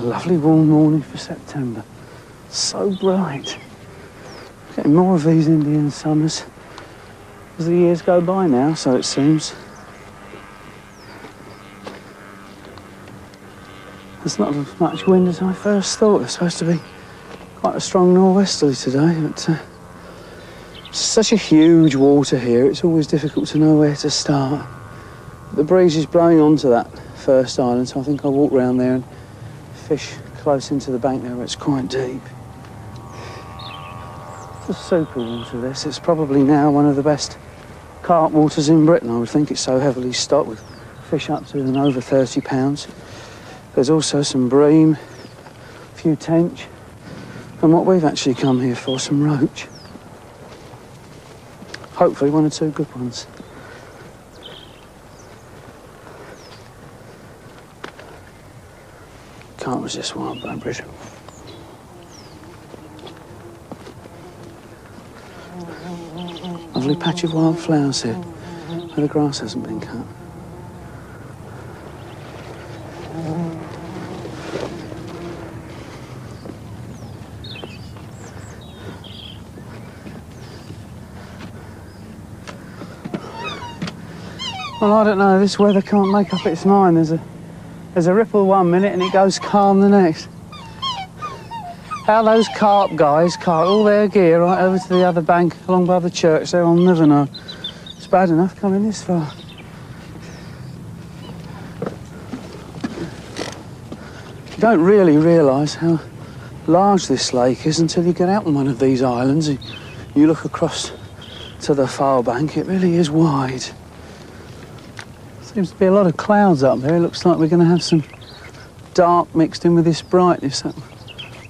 lovely warm morning for September. So bright. Getting more of these Indian summers as the years go by now, so it seems. There's not as much wind as I first thought. It's supposed to be quite a strong nor'westerly today, but such a huge water here, it's always difficult to know where to start. The breeze is blowing onto that first island, so I think I'll walk round there and fish close into the bank there where it's quite deep. It's a super water, this. It's probably now one of the best carp waters in Britain, I would think. It's so heavily stocked with fish up to and over 30 pounds. There's also some bream, a few tench, and what we've actually come here for, some roach. Hopefully one or two good ones. Can't resist wild blueberries. Lovely patch of wildflowers here, where the grass hasn't been cut. Well, I don't know, this weather can't make up its mind. There's a ripple 1 minute and it goes calm the next. How those carp guys cart all their gear right over to the other bank along by the church there, I'll never know. It's bad enough coming this far. You don't really realise how large this lake is until you get out on one of these islands. You look across to the far bank, it really is wide. Seems to be a lot of clouds up there. It looks like we're going to have some dark mixed in with this brightness. That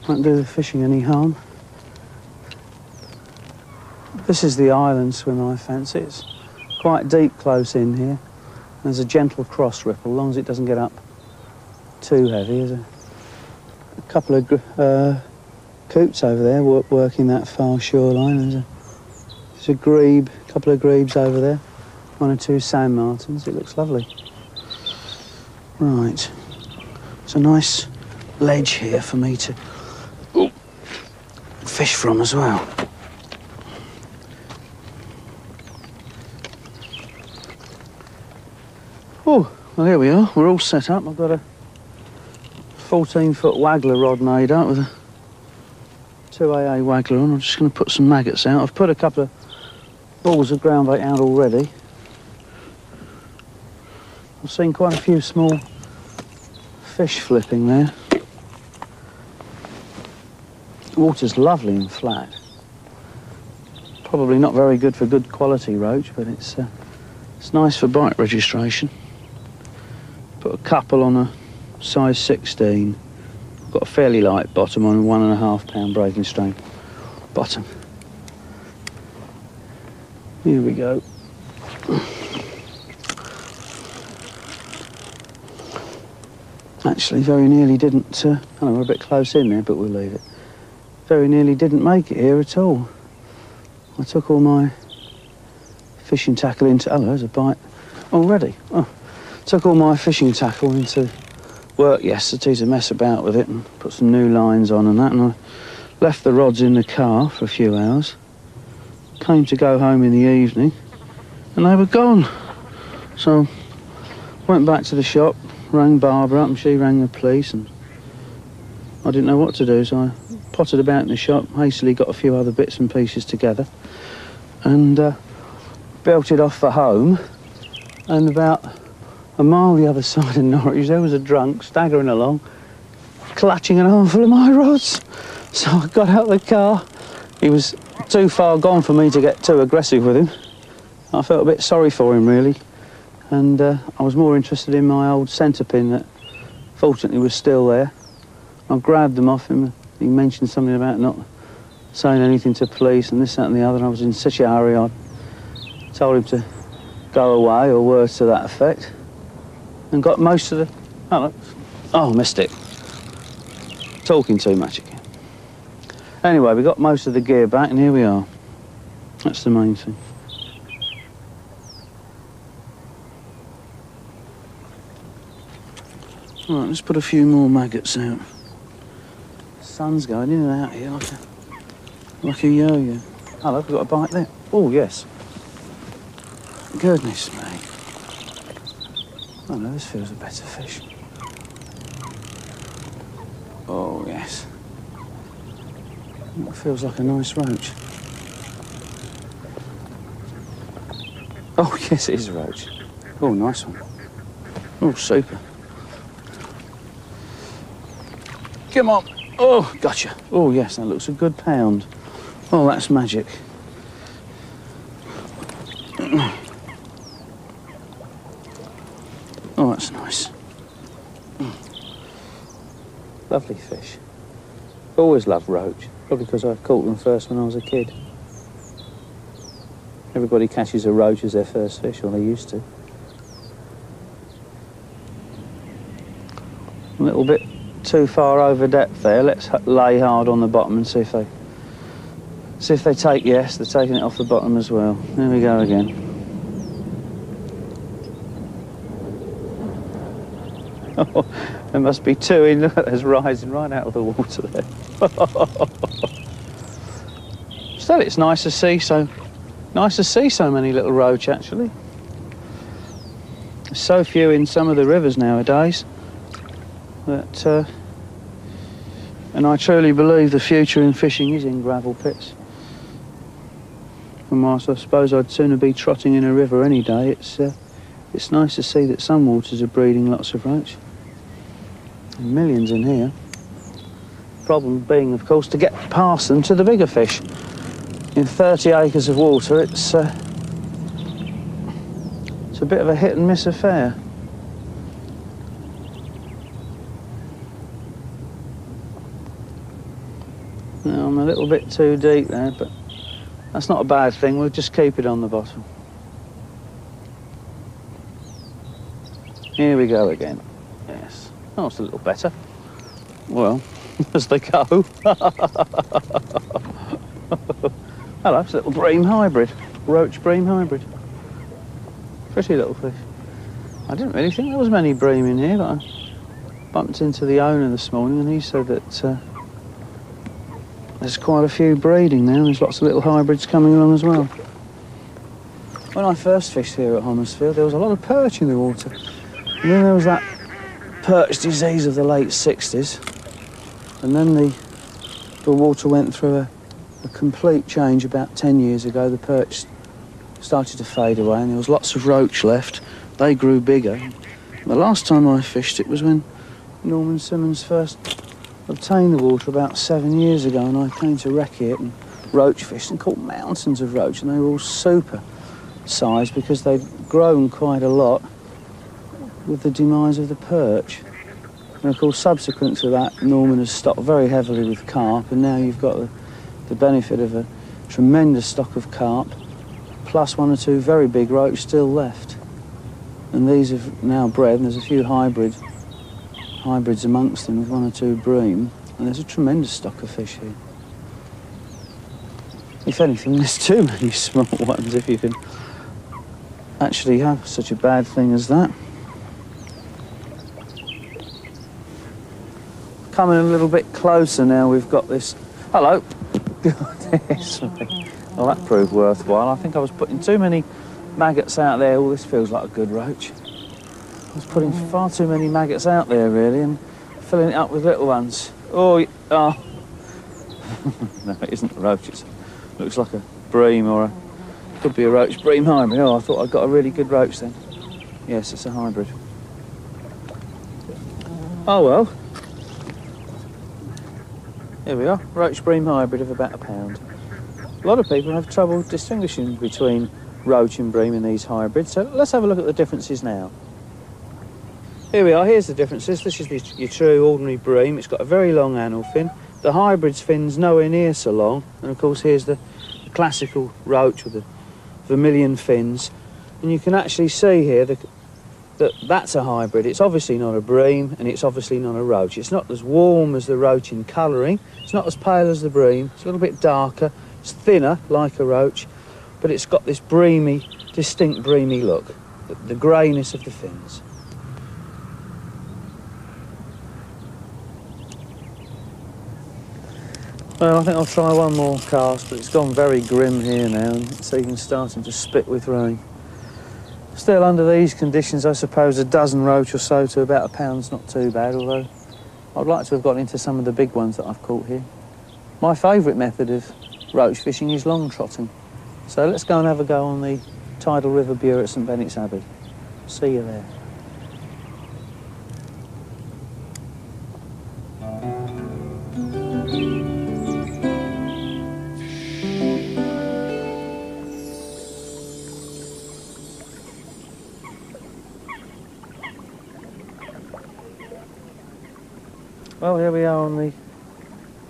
won't do the fishing any harm. This is the island swim I fancy. It's quite deep close in here. There's a gentle cross ripple, as long as it doesn't get up too heavy. There's a couple of coots over there working that far shoreline. There's a grebe, a couple of grebes over there. 1 or 2 sand martins. It looks lovely. Right. It's a nice ledge here for me to fish from as well. Oh, well, here we are. We're all set up. I've got a 14-foot waggler rod made up with a 2AA waggler on. I'm just going to put some maggots out. I've put a couple of balls of ground bait out already. I've seen quite a few small fish flipping there. The water's lovely and flat. Probably not very good for good quality roach, but it's nice for bite registration. Put a couple on a size 16. Got a fairly light bottom on a 1.5 pound breaking strain bottom. Here we go. Actually, very nearly didn't, I know we're a bit close in there, but we'll leave it. Very nearly didn't make it here at all. I took all my fishing tackle into, oh, there's a bite already. Oh, took all my fishing tackle into work yesterday to mess about with it and put some new lines on and that, and I left the rods in the car for a few hours. Came to go home in the evening and they were gone. So went back to the shop, rang Barbara up and she rang the police, and I didn't know what to do, so I potted about in the shop, hastily got a few other bits and pieces together and belted off for home. And about a mile the other side of Norwich there was a drunk staggering along, clutching an armful of my rods. So I got out of the car. He was too far gone for me to get too aggressive with him. I felt a bit sorry for him really. And I was more interested in my old centre pin that fortunately was still there. I grabbed them off him. He mentioned something about not saying anything to police and this, that and the other, and I was in such a hurry I told him to go away, or words to that effect, and got most of the... Oh, missed it. Talking too much again. Anyway, we got most of the gear back and here we are. That's the main thing. Right, let's put a few more maggots out. sun's going in and out here like a yo-yo. Oh, look, we've got a bite there. Oh, yes. Goodness me. Oh, no, this feels a better fish. Oh, yes. That feels like a nice roach. Oh, yes, it is a roach. Oh, nice one. Oh, super. Come on. Oh, gotcha. Oh, yes, that looks a good pound. Oh, that's magic. Oh, that's nice. Lovely fish. Always loved roach, probably because I caught them first when I was a kid. Everybody catches a roach as their first fish, or they used to. A little bit too far over depth there. Let's lay hard on the bottom and see if they take. Yes, they're taking it off the bottom as well. There we go again. Oh, there must be two in. Look, there's rising right out of the water there. Still, it's nice to see so many little roach. Actually, there's so few in some of the rivers nowadays. That, and I truly believe the future in fishing is in gravel pits. And whilst I suppose I'd sooner be trotting in a river any day, it's nice to see that some waters are breeding lots of roach. And millions in here. Problem being, of course, to get past them to the bigger fish. In 30 acres of water, it's a bit of a hit and miss affair. Now, I'm a little bit too deep there, but that's not a bad thing. We'll just keep it on the bottom. Here we go again. Yes. Oh, it's a little better. Well, as they go. Hello, it's a little bream hybrid. Roach bream hybrid. Pretty little fish. I didn't really think there was many bream in here, but I bumped into the owner this morning and he said that there's quite a few breeding now. There's lots of little hybrids coming along as well. When I first fished here at Homersfield, there was a lot of perch in the water. And then there was that perch disease of the late 60s. And then the water went through a complete change about 10 years ago. The perch started to fade away and there was lots of roach left. They grew bigger. The last time I fished it was when Norman Simmons first obtained the water about 7 years ago, and I came to wreck it and roach fished and caught mountains of roach, and they were all super sized because they'd grown quite a lot with the demise of the perch. And of course, subsequent to that, Norman has stocked very heavily with carp, and now you've got the benefit of a tremendous stock of carp, plus one or two very big roach still left. And these have now bred, and there's a few hybrids amongst them with one or two bream, and there's a tremendous stock of fish here. If anything, there's too many small ones if you can actually have such a bad thing as that. Coming a little bit closer now, we've got this. Hello. Well, that proved worthwhile. I think I was putting too many maggots out there. Oh, this feels like a good roach. I was putting far too many maggots out there, really, and filling it up with little ones. Oh. No, it isn't a roach. It looks like a bream or could be a roach bream hybrid. Oh, I thought I'd got a really good roach then. Yes, it's a hybrid. Oh, well. Here we are, roach bream hybrid of about £1. A lot of people have trouble distinguishing between roach and bream in these hybrids, so let's have a look at the differences now. Here we are, here's the differences. This is your true ordinary bream. It's got a very long anal fin. The hybrid's fin's nowhere near so long. And of course here's the classical roach with the vermilion fins. And you can actually see here that that's a hybrid. It's obviously not a bream and it's obviously not a roach. It's not as warm as the roach in colouring. It's not as pale as the bream. It's a little bit darker. It's thinner like a roach. But it's got this breamy, distinct breamy look. The greyness of the fins. Well, I think I'll try one more cast, but it's gone very grim here now, and it's even starting to spit with rain. Still, under these conditions, I suppose a dozen roach or so to about a pound's not too bad, although I'd like to have got into some of the big ones that I've caught here. My favourite method of roach fishing is long trotting. So let's go and have a go on the tidal river Bure at St Benet's Abbey. See you there. Well, here we are on the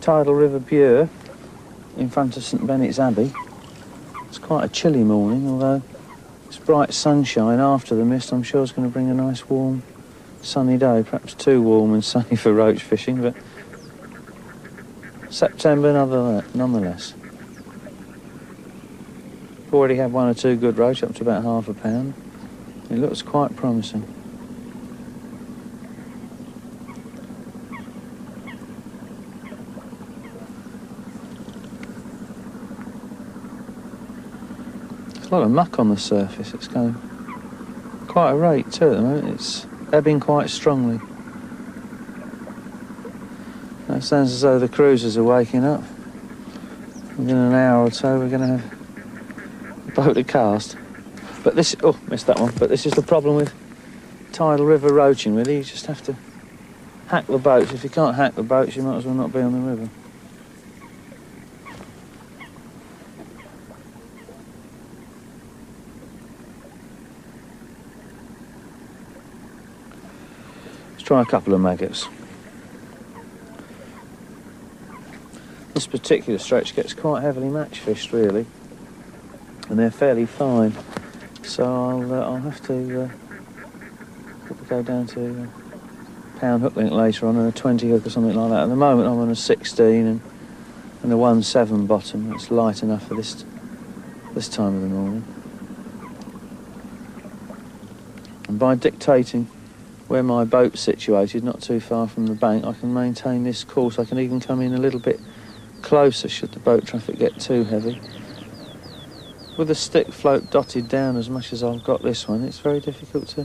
tidal river Bure in front of St Benet's Abbey. It's quite a chilly morning, although it's bright sunshine after the mist. I'm sure it's going to bring a nice warm sunny day, perhaps too warm and sunny for roach fishing, but September nonetheless. I've already had one or two good roach, up to about half a pound. It looks quite promising. A lot of muck on the surface. It's going quite a rate too at the moment. It's ebbing quite strongly. It sounds as though the cruisers are waking up. Within an hour or so we're going to have a boat to cast. But this, oh, missed that one. But this is the problem with tidal river roaching, really. You just have to hack the boats. If you can't hack the boats, you might as well not be on the river. Try a couple of maggots. This particular stretch gets quite heavily match fished, really, and they're fairly fine. So I'll have to probably go down to a pound hook link later on, and a 20 hook or something like that. At the moment, I'm on a 16 and a 1/7 bottom. It's light enough for this time of the morning. And by dictating where my boat's situated, not too far from the bank, I can maintain this course. I can even come in a little bit closer should the boat traffic get too heavy. With the stick float dotted down as much as I've got this one, it's very difficult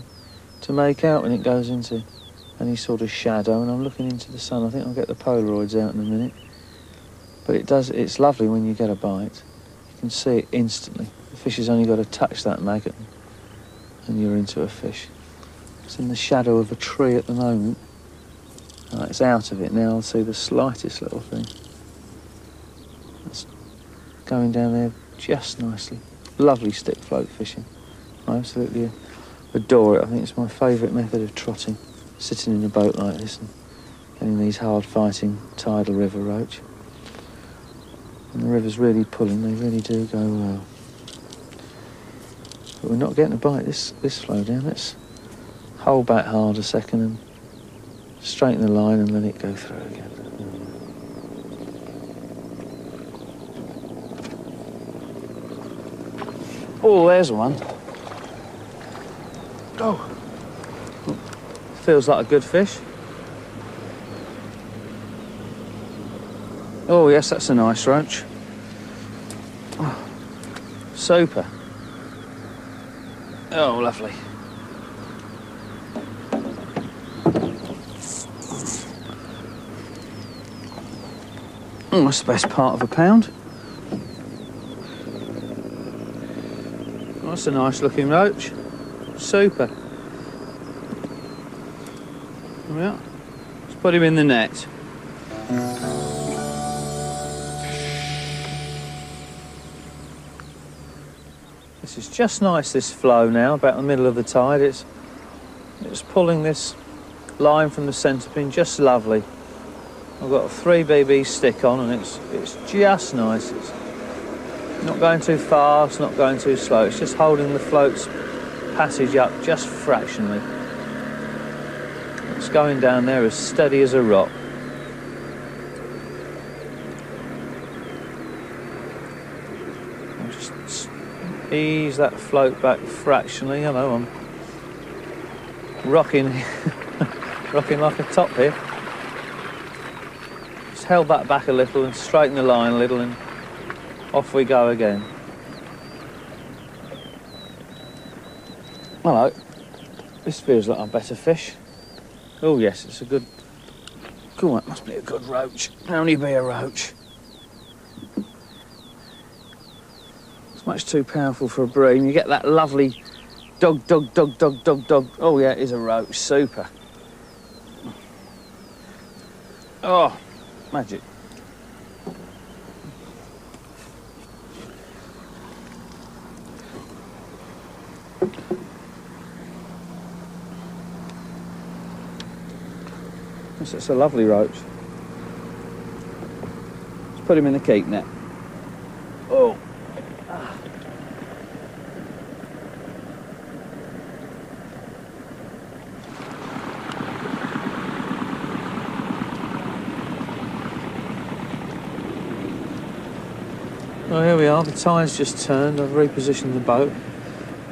to make out when it goes into any sort of shadow, and I'm looking into the sun. I think I'll get the Polaroids out in a minute. But it's lovely when you get a bite. You can see it instantly. The fish has only got to touch that maggot and you're into a fish. It's in the shadow of a tree at the moment. It's out of it now. I'll see the slightest little thing. It's going down there just nicely. Lovely stick float fishing. I absolutely adore it. I think it's my favourite method of trotting. Sitting in a boat like this and getting these hard-fighting tidal river roach. And the river's really pulling. They really do go well. But we're not getting a bite this flow down. Let's hold back hard a second and straighten the line and let it go through again. Oh, there's one. Oh. Feels like a good fish. Oh yes, that's a nice roach. Oh, super. Oh, lovely. Oh, that's the best part of a pound. Oh, that's a nice looking roach. Super. Yeah. Let's put him in the net. This is just nice, this flow now, about the middle of the tide. It's pulling this line from the centre pin, just lovely. I've got a 3BB stick on and it's just nice. It's not going too fast, not going too slow. It's just holding the float's passage up just fractionally. It's going down there as steady as a rock. I'll just ease that float back fractionally. Hello, I'm rocking, rocking like a top here. Just held that back a little and straightened the line a little, and off we go again. Hello. This feels like a better fish. Oh yes, it's a good... Cool, that must be a good roach. Can only be a roach. It's much too powerful for a bream. You get that lovely dog, dog, dog, dog, dog, dog. Oh yeah, it is a roach. Super. Oh, magic. It's a lovely roach. Let's put him in the keep net. Oh! Well, here we are. The tide's just turned. I've repositioned the boat.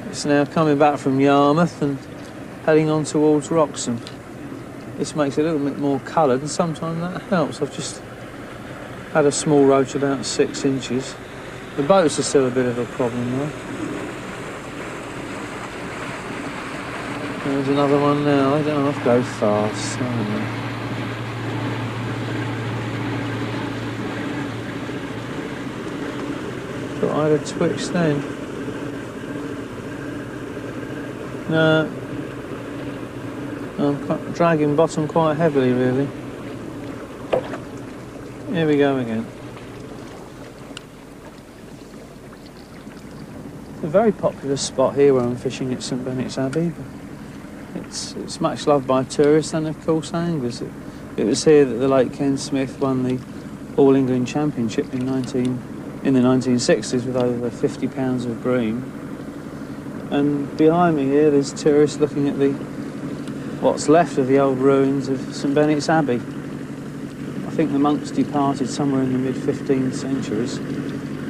It's now coming back from Yarmouth and heading on towards Wroxham. This makes it a little bit more coloured, and sometimes that helps. I've just had a small roach about 6 inches. The boats are still a bit of a problem though. There's another one now. I don't know if I go fast. I don't know. Thought I had a twitch then. No. I'm dragging bottom quite heavily, really. Here we go again. It's a very popular spot here where I'm fishing at St Benet's Abbey. It's much loved by tourists and, of course, anglers. It was here that the late Ken Smith won the All England Championship in the 1960s with over 50 pounds of bream. And behind me here, there's tourists looking at what's left of the old ruins of St Benet's Abbey. I think the monks departed somewhere in the mid-15th centuries.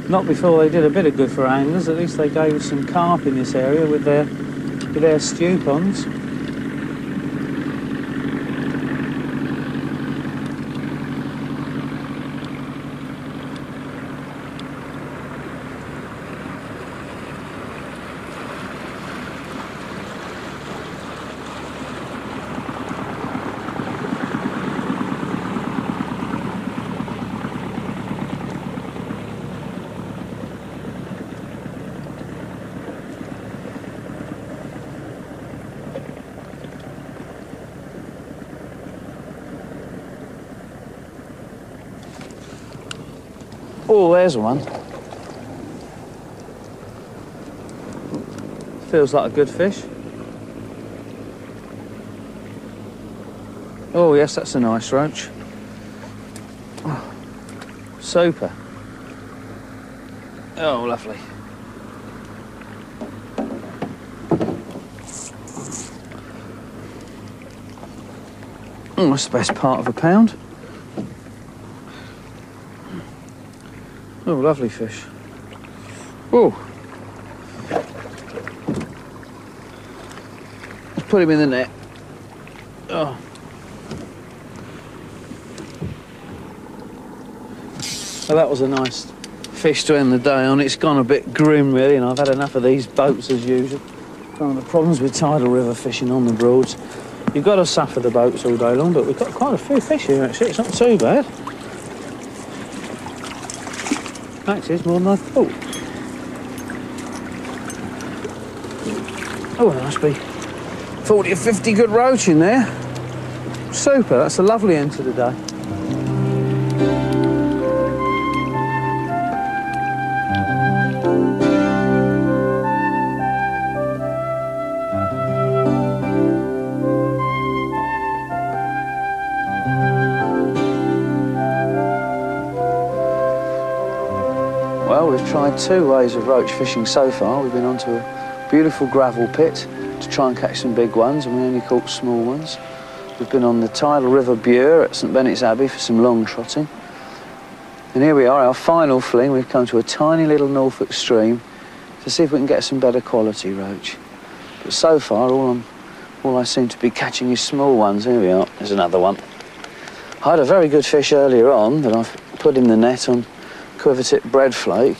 Not before they did a bit of good for anglers. At least they gave us some carp in this area with their stew ponds. Oh, there's one. Feels like a good fish. Oh, yes, that's a nice roach. Oh, super. Oh, lovely. Oh, that's the best part of a pound. Oh, lovely fish. Oh. Let's put him in the net. Oh. Well, that was a nice fish to end the day on. It's gone a bit grim, really, and I've had enough of these boats as usual. One of the problems with tidal river fishing on the Broads. You've got to suffer the boats all day long, but we've got quite a few fish here, actually. It's not too bad. Actually, it's more than I thought. Oh, there must be 40 or 50 good roach in there. Super, that's a lovely end to the day. Well, we've tried 2 ways of roach fishing so far. We've been onto a beautiful gravel pit to try and catch some big ones, and we only caught small ones. We've been on the tidal river Bure at St Benet's Abbey for some long trotting. And here we are, our final fling. We've come to a tiny little Norfolk stream to see if we can get some better quality roach. But so far, all I seem to be catching is small ones. Here we are, there's another one. I had a very good fish earlier on that I've put in the net on quiver-tip breadflake,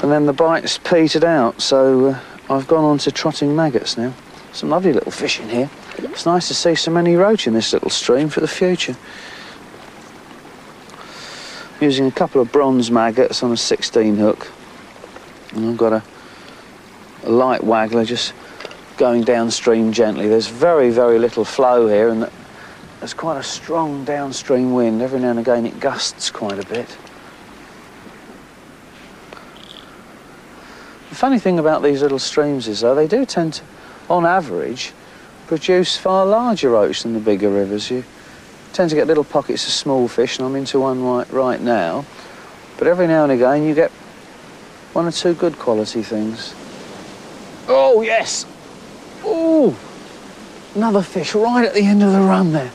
and then the bites petered out, so I've gone on to trotting maggots now. Some lovely little fish in here. It's nice to see so many roach in this little stream for the future. I'm using a couple of bronze maggots on a 16 hook, and I've got a light waggler just going downstream gently. There's very, very little flow here, and there's quite a strong downstream wind. Every now and again it gusts quite a bit. The funny thing about these little streams is, though, they do tend to, on average, produce far larger roach than the bigger rivers. You tend to get little pockets of small fish, and I'm into one right now. But every now and again you get one or two good quality things. Oh, yes! Oh! Another fish right at the end of the run there.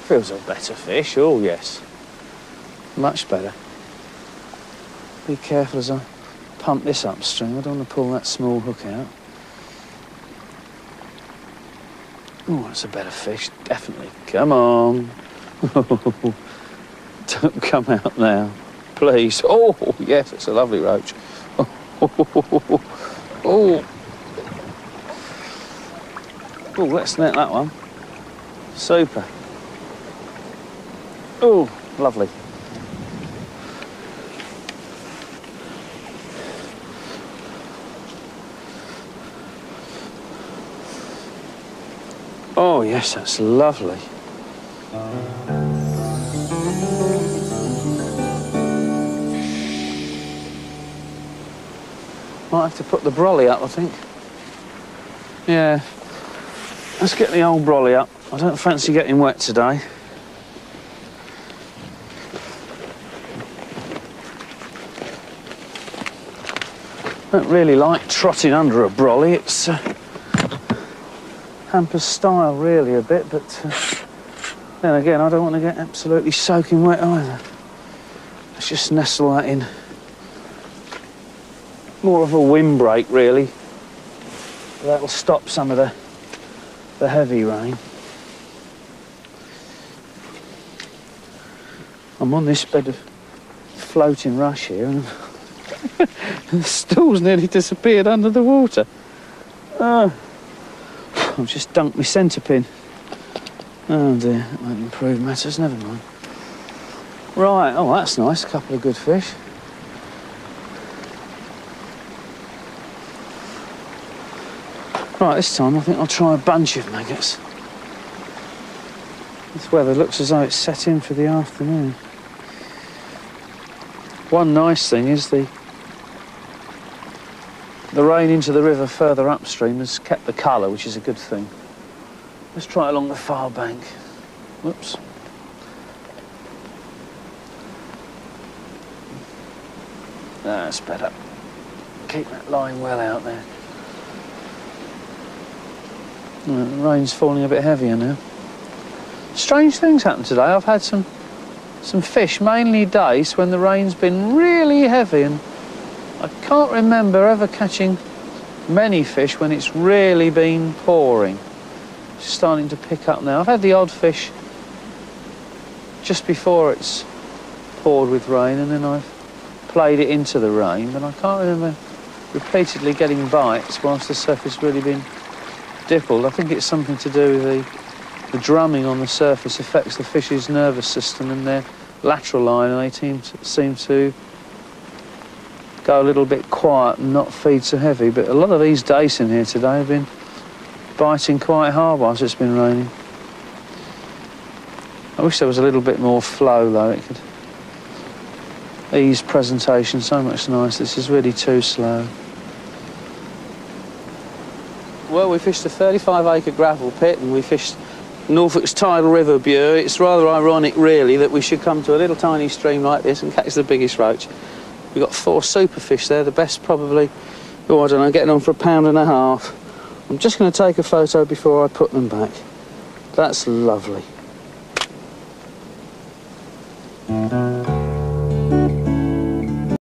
Feels a better fish, oh yes. Much better. Be careful as I pump this upstream. I don't want to pull that small hook out. Oh, that's a better fish, definitely. Come on. Don't come out now, please. Oh, yes, it's a lovely roach. Oh. Oh, let's net that one. Super. Oh, lovely. Oh, yes, that's lovely. Might have to put the brolly up, I think. Yeah. Let's get the old brolly up. I don't fancy getting wet today. I don't really like trotting under a brolly. It's hampers style really a bit, but then again I don't want to get absolutely soaking wet either. Let's just nestle that in. More of a windbreak really. That'll stop some of the heavy rain. I'm on this bed of floating rush here, and the stool's nearly disappeared under the water. I've just dunked my centre pin. Oh dear, that won't improve matters, never mind. Right, oh that's nice, a couple of good fish. Right, this time I think I'll try a bunch of maggots. This weather looks as though it's set in for the afternoon. One nice thing is the rain into the river further upstream has kept the colour, which is a good thing. Let's try along the far bank. Whoops. That's better. Keep that line well out there. The rain's falling a bit heavier now. Strange things happen today. I've had some fish, mainly dace, when the rain's been really heavy, and I can't remember ever catching many fish when it's really been pouring. It's starting to pick up now. I've had the odd fish just before it's poured with rain, and then I've played it into the rain, but I can't remember repeatedly getting bites whilst the surface really been dippled. I think it's something to do with the drumming on the surface affects the fish's nervous system and their lateral line, and they seem to go a little bit quiet and not feed so heavy. But a lot of these dace in here today have been biting quite hard whilst it's been raining. I wish there was a little bit more flow though. It could ease presentation so much nicer. This is really too slow. Well, we fished a 35-acre gravel pit and we fished Norfolk's tidal river Bure. It's rather ironic, really, that we should come to a little tiny stream like this and catch the biggest roach. We've got 4 super fish there, the best probably, oh, I don't know, getting on for £1.50. I'm just going to take a photo before I put them back. That's lovely.